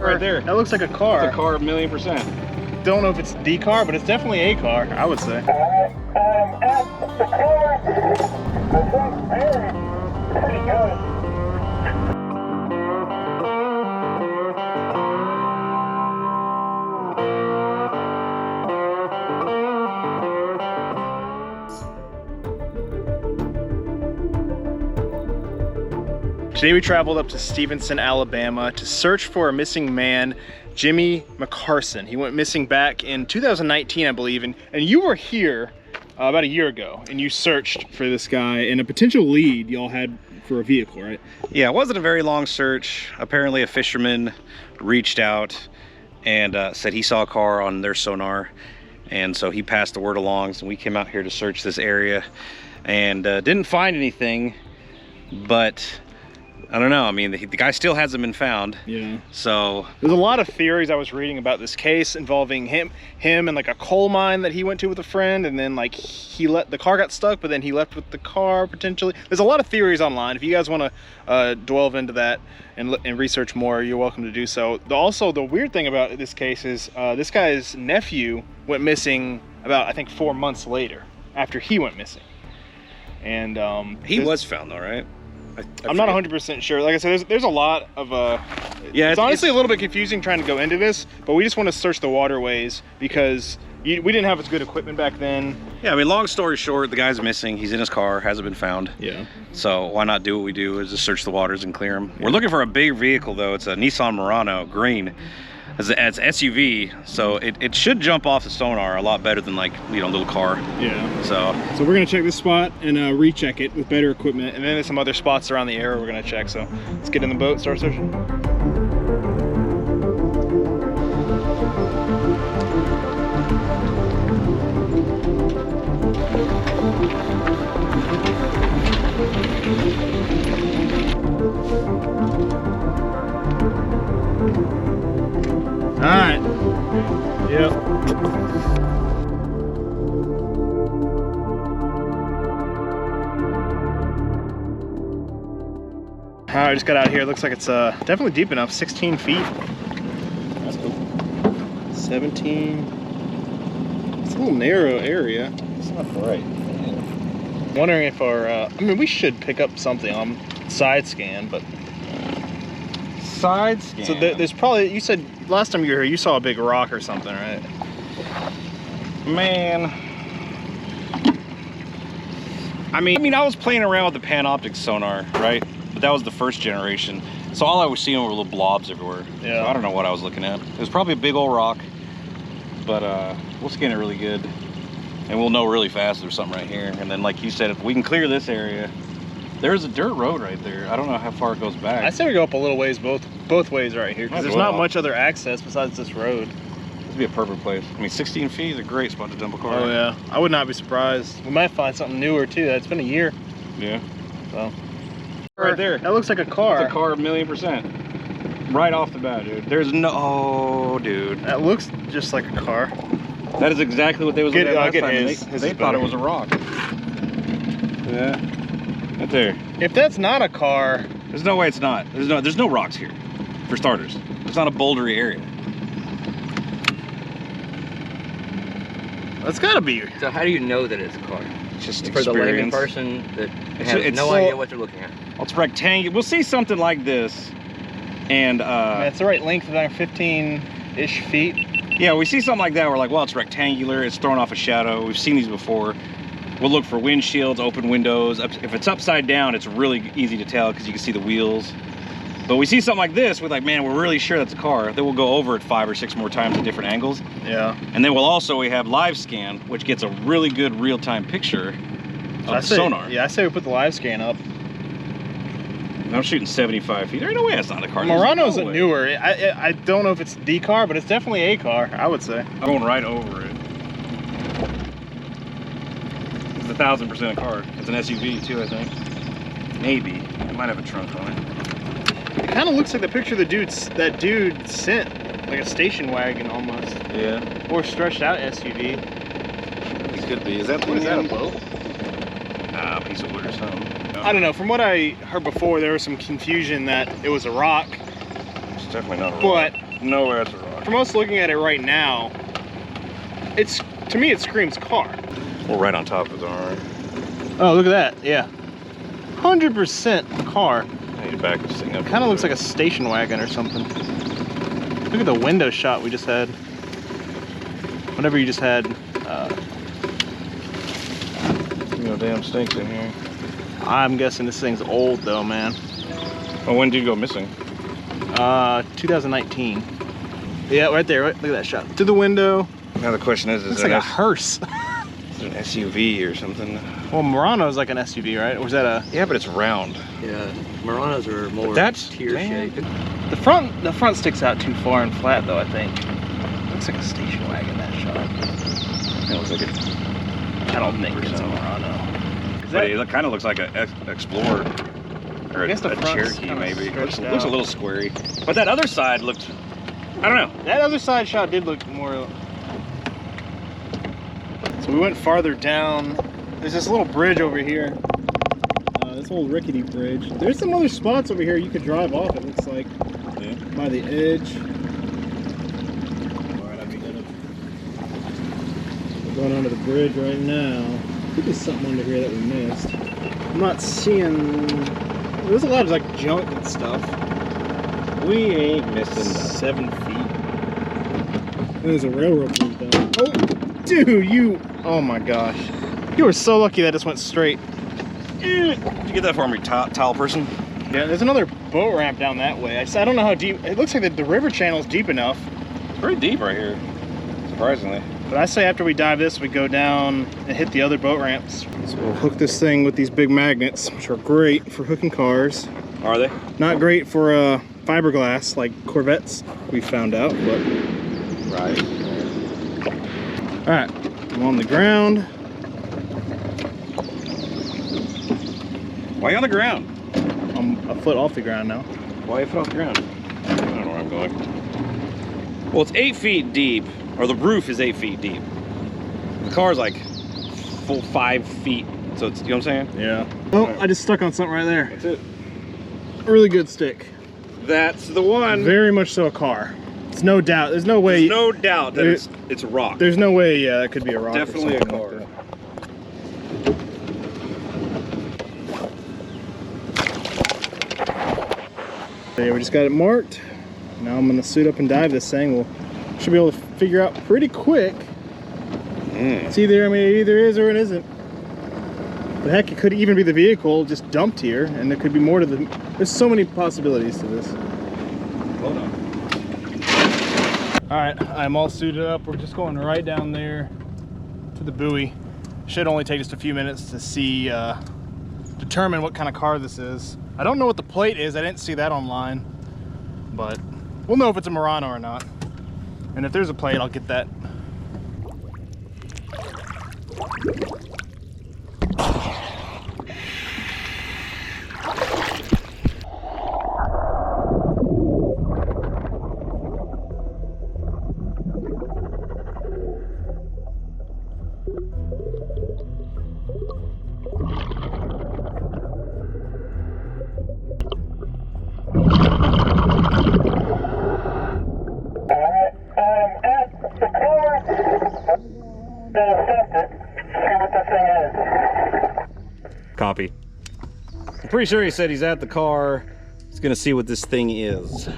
car right there. That looks like a car. It's a car, 1,000,000%. Don't know if it's the car, but it's definitely a car, I would say. Pretty good. Today we traveled up to Stevenson, Alabama to search for a missing man, Jimmy McCarson. He went missing back in 2019, I believe, and you were here about a year ago, and you searched for this guy and a potential lead y'all had for a vehicle, right? Yeah, it wasn't a very long search. Apparently a fisherman reached out and said he saw a car on their sonar, and so he passed the word along, so we came out here to search this area and didn't find anything, but I don't know. I mean, the guy still hasn't been found. Yeah. So there's a lot of theories I was reading about this case involving him and like a coal mine that he went to with a friend, and then like the car got stuck, but then he left with the car potentially. There's a lot of theories online. If you guys want to delve into that and research more, you're welcome to do so. Also, the weird thing about this case is this guy's nephew went missing about, I think, 4 months later after he went missing. And he was found though, right? I'm not 100% sure. Like I said, there's a lot of yeah, it's honestly a little bit confusing trying to go into this, but we just want to search the waterways because we didn't have as good equipment back then. Yeah, I mean, long story short, the guy's missing. He's in his car, hasn't been found. Yeah. So why not do what we do, is just search the waters and clear them. Yeah. We're looking for a big vehicle though. It's a Nissan Murano, green. It's SUV, so it should jump off the sonar a lot better than, like, you know, little car. Yeah. So we're gonna check this spot and recheck it with better equipment, and then there's some other spots around the area we're gonna check. So let's get in the boat, start searching. All right. Yep. All right, I just got out here. It looks like it's definitely deep enough. 16 feet. That's cool. 17. It's a little narrow area. it's not right. I'm wondering if our, I mean, we should pick up something on side scan, but. Side scan. So there's probably, you said last time you were here, you saw a big rock or something, right? Man. I mean, I was playing around with the Panoptic sonar, right? But that was the first generation. So all I was seeing were little blobs everywhere. Yeah. So I don't know what I was looking at. It was probably a big old rock, but we'll scan it really good. And we'll know really fast there's something right here. And then, like you said, if we can clear this area, there's a dirt road right there. I don't know how far it goes back. I say we go up a little ways both ways right here, because there's not much other access besides this road. This would be a perfect place. I mean, 16 feet is a great spot to dump a car. Oh yeah, I would not be surprised. We might find something newer too. It's been a year. Yeah. So. Right there. That looks like a car. It's a car, 1,000,000%. Right off the bat, dude. There's no, oh, dude. That looks just like a car. That is exactly what they was looking at last time. They thought it was a rock. Yeah. Right there. If that's not a car, there's no way it's not. There's no rocks here, for starters. It's not a bouldery area. that's gotta be. So how do you know that it's a car? Just for the layman experience. person that has it's no idea what they're looking at. Well, it's rectangular. We'll see something like this, and it's the right length, about 15-ish feet. yeah, we see something like that. We're like, well, it's rectangular. It's throwing off a shadow. We've seen these before. We'll look for windshields, open windows. If it's upside down, it's really easy to tell because you can see the wheels. But we see something like this, we're like, man, we're really sure that's a car. Then we'll go over it 5 or 6 more times at different angles. Yeah. And then we have live scan, which gets a really good real-time picture of the sonar. Yeah, I say we put the live scan up. I'm shooting 75 feet. There ain't no way that's not a car. Murano's no a newer. I don't know if it's the car, but it's definitely a car, I would say. I'm going right over it. It's 1,000% a car. It's an SUV too, I think. Maybe. It might have a trunk on it. It kind of looks like the picture that dude sent, like a station wagon almost. Yeah. Or stretched out SUV. It could be. Is that a boat? Nah, a piece of wood or something. No. I don't know. From what I heard before, there was some confusion that it was a rock. It's definitely not a rock. But no way that's a rock. From us looking at it right now, to me it screams car. We're right on top of it, all right. Oh, look at that. Yeah. 100% car. I need to back this thing up. Kind of looks like a station wagon or something. Look at the window shot we just had. Whatever you just had. You know, damn stinks in here. I'm guessing this thing's old though, man. Well, when did you go missing? 2019. Yeah, right there. Right, look at that shot. Through the window. Now the question is Looks like a hearse. Is it an SUV or something? Well, Murano's like an SUV, right? Or was that a... Yeah, but it's round. Yeah, Muranos are more that's tier shaped. The front sticks out too far and flat though, I think. Looks like a station wagon, that shot. It looks like it. I don't think it's a Murano. But it kind of looks like an Explorer. Or I guess the a front's Cherokee, kinda maybe. Looks stretched a out. little squarey. But that other side looked, I don't know. That other side shot did look more... So we went farther down. There's this little bridge over here. This old rickety bridge. There's some other spots over here you could drive off, it looks like. Yeah. By the edge. We're going onto the bridge right now. I think there's something under here that we missed. I'm not seeing... There's a lot of like junk and stuff. We ain't missing 7 feet. There's a railroad bridge down. Oh, dude, you... Oh my gosh. You were so lucky that just went straight. Did you get that for me, towel person? Yeah, there's another boat ramp down that way. I don't know how deep... It looks like the river channel's deep enough. It's pretty deep right here, surprisingly. But I say after we dive this, we go down and hit the other boat ramps. So we'll hook this thing with these big magnets, which are great for hooking cars. Are they? Not great for fiberglass like Corvettes, we found out, but... Right. All right, I'm on the ground. Why are you on the ground? I'm a foot off the ground now. Why are you foot off the ground? I don't know where I'm going. Well, it's 8 feet deep, or the roof is 8 feet deep. The car's like full 5 feet, so it's, you know what I'm saying? Yeah. Oh, I just stuck on something right there. That's it. Really good stick. That's the one. Very much so a car. It's no doubt. There's no way. There's no doubt that it's a rock. There's no way it could be a rock. Definitely a car. Like there, we just got it marked. Now I'm gonna suit up and dive this thing. We'll should be able to figure out pretty quick. It's either, I mean, it either is or it isn't. But heck, it could even be the vehicle just dumped here, and there could be more to the. There's so many possibilities to this. Hold on. All right, I'm all suited up. We're just going right down there to the buoy. Should only take just a few minutes to see, determine what kind of car this is. I don't know what the plate is. I didn't see that online, but we'll know if it's a Murano or not. And if there's a plate, I'll get that. Copy. I'm pretty sure he said he's at the car. He's gonna see what this thing is.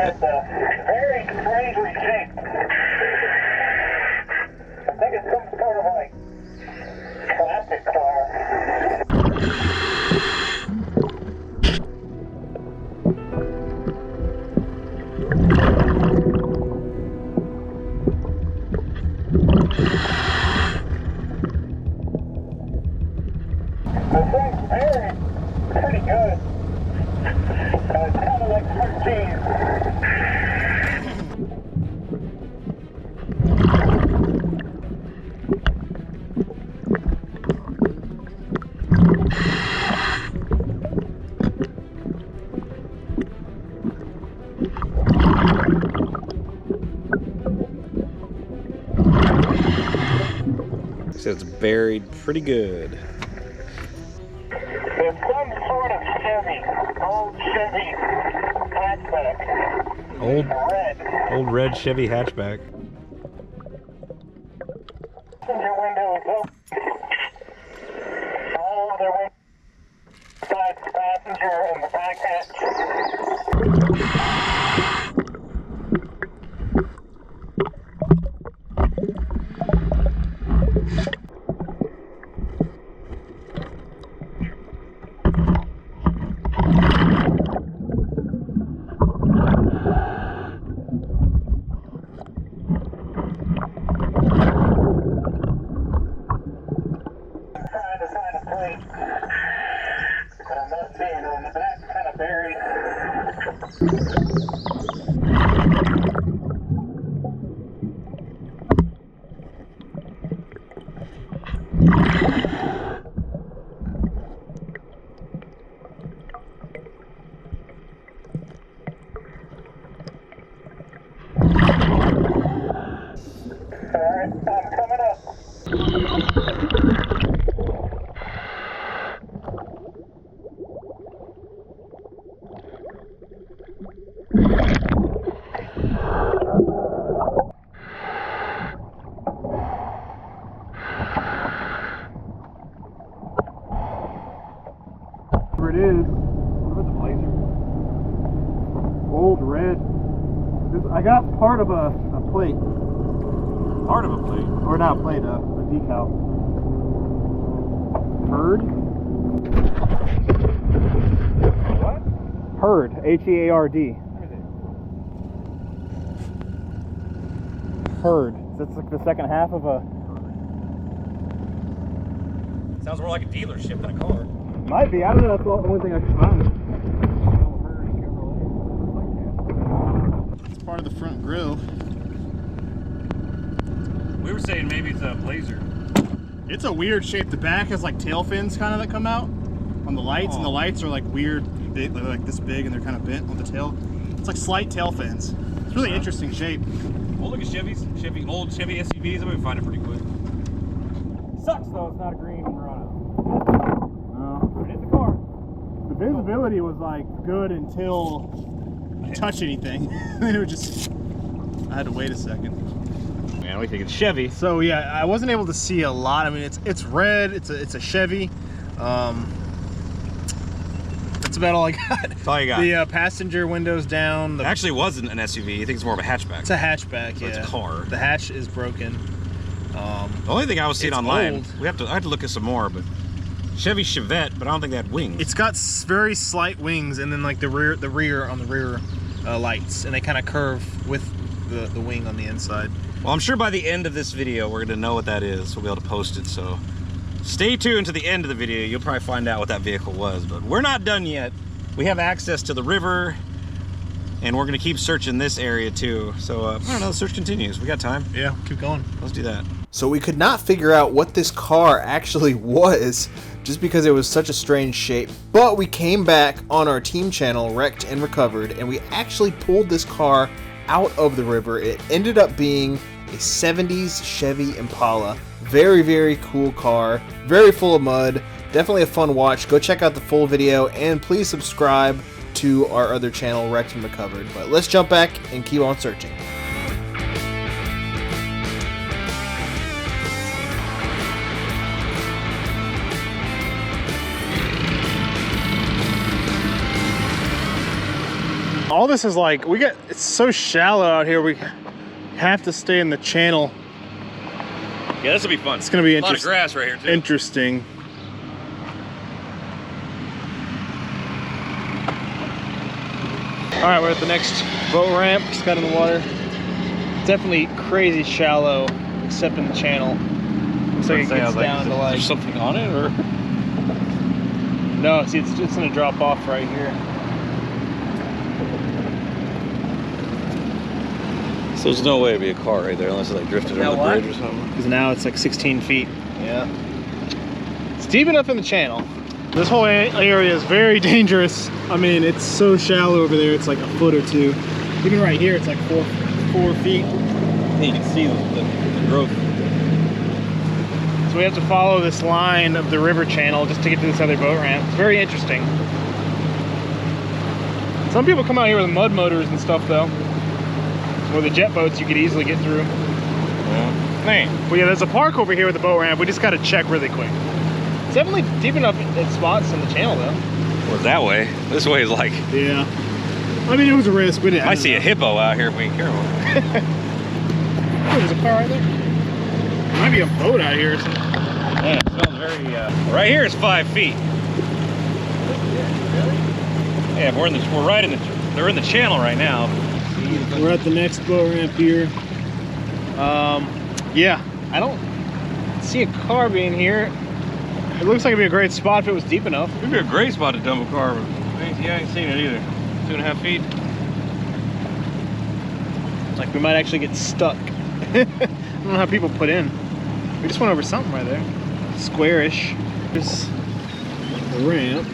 It's very strangely shaped. I think it's some sort of like classic car. The thing's very pretty good. It's kind of like fruit cheese. So it's buried pretty good. It's some sort of Chevy, old Chevy hatchback. Old red Chevy hatchback. Passenger window is open. All other windows besides the passenger and the back hatch. Trying to find a plate. But I'm not seeing it. The back's kind of buried. Alright, I'm coming up. Where it is. Where's the blazer? Old red. I got part of a plate. Part of a plate. Or not a plate, a decal. Herd? What? Herd. H-E-A-R-D. Herd. That's like the second half of a... Sounds more like a dealership than a car. Might be. I don't know. That's the only thing I could find. It's part of the front grille. We were saying maybe it's a blazer. It's a weird shape. The back has like tail fins kind of that come out on the lights, and the lights are like weird. They're like this big and they're kind of bent on the tail. It's like slight tail fins. It's really interesting shape. Oh, look at Chevys. Old Chevy SUVs. I would find it pretty quick. Sucks though, it's not a green Murano. No. It is the car. The visibility was like good until I touch anything. Then it would just, I had to wait a second. Man, we think it's Chevy. So yeah, I wasn't able to see a lot. I mean, it's red. It's a Chevy. That's about all I got. That's all you got. The passenger windows down. It actually wasn't an SUV. You think it's more of a hatchback? It's a hatchback. So yeah. it's a car. The hatch is broken. The only thing I was seeing it's online, old. I have to look at some more, but Chevy Chevette, but I don't think they had wings. It's got very slight wings, and then like the rear lights, and they kind of curve with the wing on the inside. Well, I'm sure by the end of this video, we're gonna know what that is. We'll be able to post it, so stay tuned to the end of the video. You'll probably find out what that vehicle was, but we're not done yet. We have access to the river, and we're gonna keep searching this area too. So, I don't know, the search continues. We got time. Yeah, keep going. Let's do that. So we could not figure out what this car actually was, just because it was such a strange shape. But we came back on our team channel, Wrecked and Recovered, and we actually pulled this car out of the river. It ended up being a 70s Chevy Impala. Very, very cool car, very full of mud. Definitely a fun watch. Go check out the full video, and please subscribe to our other channel, Wrecked and Recovered. But let's jump back and keep on searching. all this is like, it's so shallow out here, we have to stay in the channel. Yeah, this will be fun. It's gonna be a lot of grass right here too. interesting. All right, we're at the next boat ramp, just got in the water. It's definitely crazy shallow, except in the channel. Looks like it gets down to like... Is there something on it, or? No, see, it's gonna drop off right here. So there's no way it'd be a car right there unless it like drifted over the bridge or something. Because now it's like 16 feet. Yeah. It's deep enough in the channel. This whole area is very dangerous. I mean, it's so shallow over there, it's like a foot or two. Even right here, it's like 4 feet. And you can see the growth. So we have to follow this line of the river channel just to get to this other boat ramp. It's very interesting. Some people come out here with mud motors and stuff though. Or the jet boats you could easily get through. Yeah. Man. Well, yeah, there's a park over here with the boat ramp. We just got to check really quick. It's definitely deep enough at spots in the channel though. Well, that way. This way is like... Yeah. I mean, it was a risk. We didn't. I see a hippo out here if we ain't careful. Oh, there's a car right there. There might be a boat out here or something. Yeah, it smells very... right here is 5 feet. Yeah, we're right in the... They're in the channel right now. We're at the next boat ramp here. Yeah, I don't see a car being here. It looks like it'd be a great spot if it was deep enough. It'd be a great spot to dump a car, but I ain't seen it either. 2.5 feet. Like we might actually get stuck. I don't know how people put in. We just went over something right there. Squarish. There's the ramp.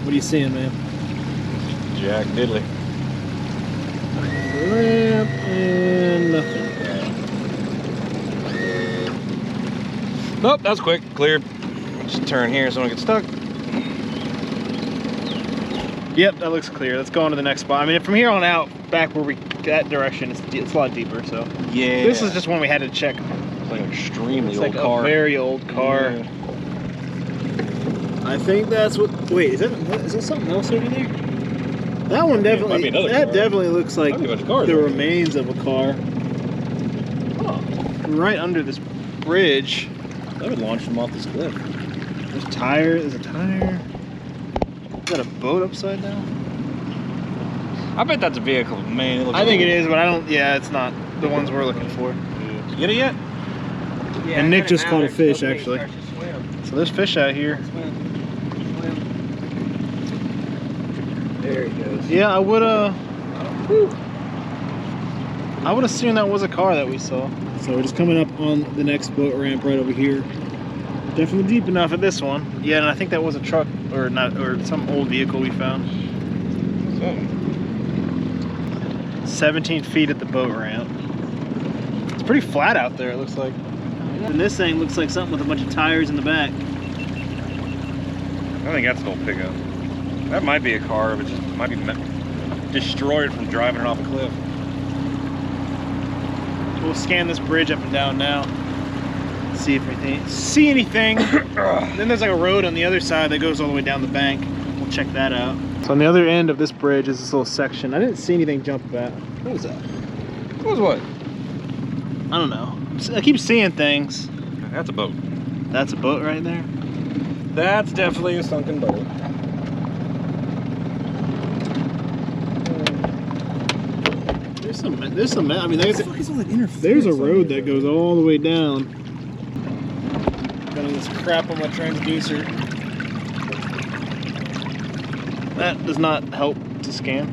What are you seeing, man? Jack Diddley. Ramp and nothing. Nope, that was quick. Cleared. Just turn here so I don't get stuck. Yep, that looks clear. Let's go on to the next spot. I mean, from here on out, back where that direction, it's a lot deeper. So yeah, this is just one we had to check. It's like an extremely It's old like car. a very old car. Yeah. I think that's what. Wait, is that something else over there? That one definitely. Might be another that car. definitely looks like Might be a bunch of cars the over remains of a car. Huh. Right under this bridge. That would launch them off this cliff. There's tire. There's a tire. Is that a boat upside down? I bet that's a vehicle, man. It looks I think it old. is, but I don't. Yeah, it's not the ones we're looking for. Did you get it yet? Yeah, And Nick I just got it caught now. a fish, Nobody actually. starts to swim. So there's fish out here. Swim. There he goes. Yeah, I would have seen that was a car that we saw. So we're just coming up on the next boat ramp right over here. Definitely deep enough at this one. Yeah, and I think that was a truck or not, or some old vehicle we found. 17 feet at the boat ramp. It's pretty flat out there, it looks like. And this thing looks like something with a bunch of tires in the back. I think that's an old pickup. That might be a car, but just might be destroyed from driving it off a cliff. We'll scan this bridge up and down now. See if we see anything. Then there's like a road on the other side that goes all the way down the bank. We'll check that out. So on the other end of this bridge is this little section. I didn't see anything jump about. What was that? What was what? I don't know. I keep seeing things. That's a boat. That's a boat right there. That's definitely a sunken boat. There's some. I mean, there's a road that goes all the way down. Got all this crap on my transducer. That does not help to scan.